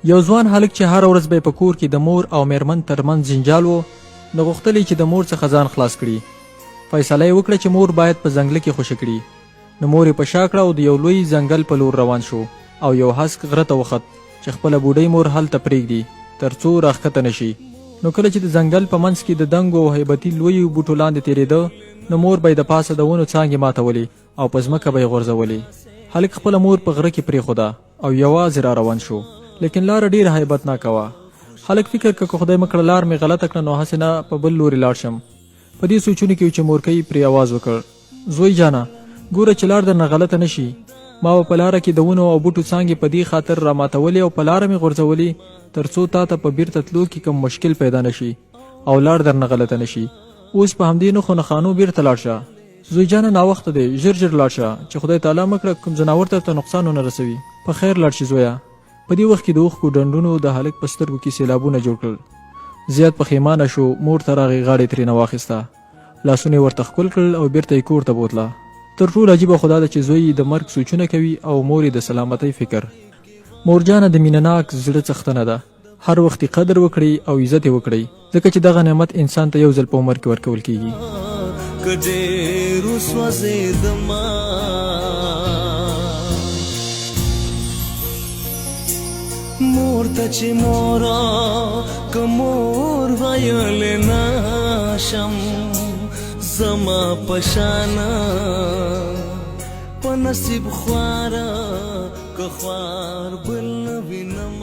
یو ځوان هلک چې هره ورځ به یې په کور کې د مور او میرمن ترمنځ جنجال و، نو غوښتل یې چې د مور څخه ځان خلاص کړي. فیصله یې وکړه چې مور باید په ځنګله کې خوشي کړي. نو مور یې په شا کړه او د یو لوی ځنګل په لور روان شو او یو هسک غره ته وخت چې خپله بوډۍ مور هلته پرېږدي تر څو راښکته نه شي. نو کله چې د ځنګل په منځ کې د دنګو او هیبتي لویو بوټو لاندې تېرېده، نو مور به یې د پاسه د ونو څانګې ماتولې او په ځمکه به یې غورځولې. هلک خپله مور په غره کې پرېښوده او یوازې را روان شو، لیکن لاره ډېره هیبتناکه وه. هلک فکر که خدای مه کړه لار مې غلطه کړه نو هسې نه په بل لورې لاړ شم. په دې سوچونو کې و چې مورکۍ پرې آواز وکړ: زوی جانه، ګوره چې لار درنه غلطه نه شي. ما به په لاره کې د ونو او بوټو څانګې په دې خاطر راماتولې او په لاره مې غورځولې تر څو تا ته په بیرته تلو کې کوم مشکل پیدا نه شي او لار درنه غلطه نه شي. اوس په همدې نښو نښانو بیرته لاړ شه. زوی جانه ناوخته دی، ژر ژر لاړ شه چې خدای تعالی مه کړه کوم ځناور ته نقصان ونه رسوي. په خیر لاړ شي زویه. په دې وخت کې د اوښکو ډنډونو د هلک په سترګو کې سیلابونه جوړ کړل. زیات پښیمانه شو، مور ته راغی، غاړې ترېنه واخیسته، لاسونه یې ورته ښکل کړل او بیرته یې کور ته بوتله. تر ټولو عجیبه خو دا ده چې زوی یې د مرګ سوچونه کوي او مور یې د سلامتۍ فکر. مورجانه د مینهناک زړه څښتنه ده. هر وخت قدر وکړئ او عزت یې وکړئ، ځکه چې دغه نعمت انسان ته یو ځل په عمر کې ورکول کیږي. مور ته چې مورا که مور ویلی نشم، زما پشانه په نصیب خواره که خوار بل نه وینم.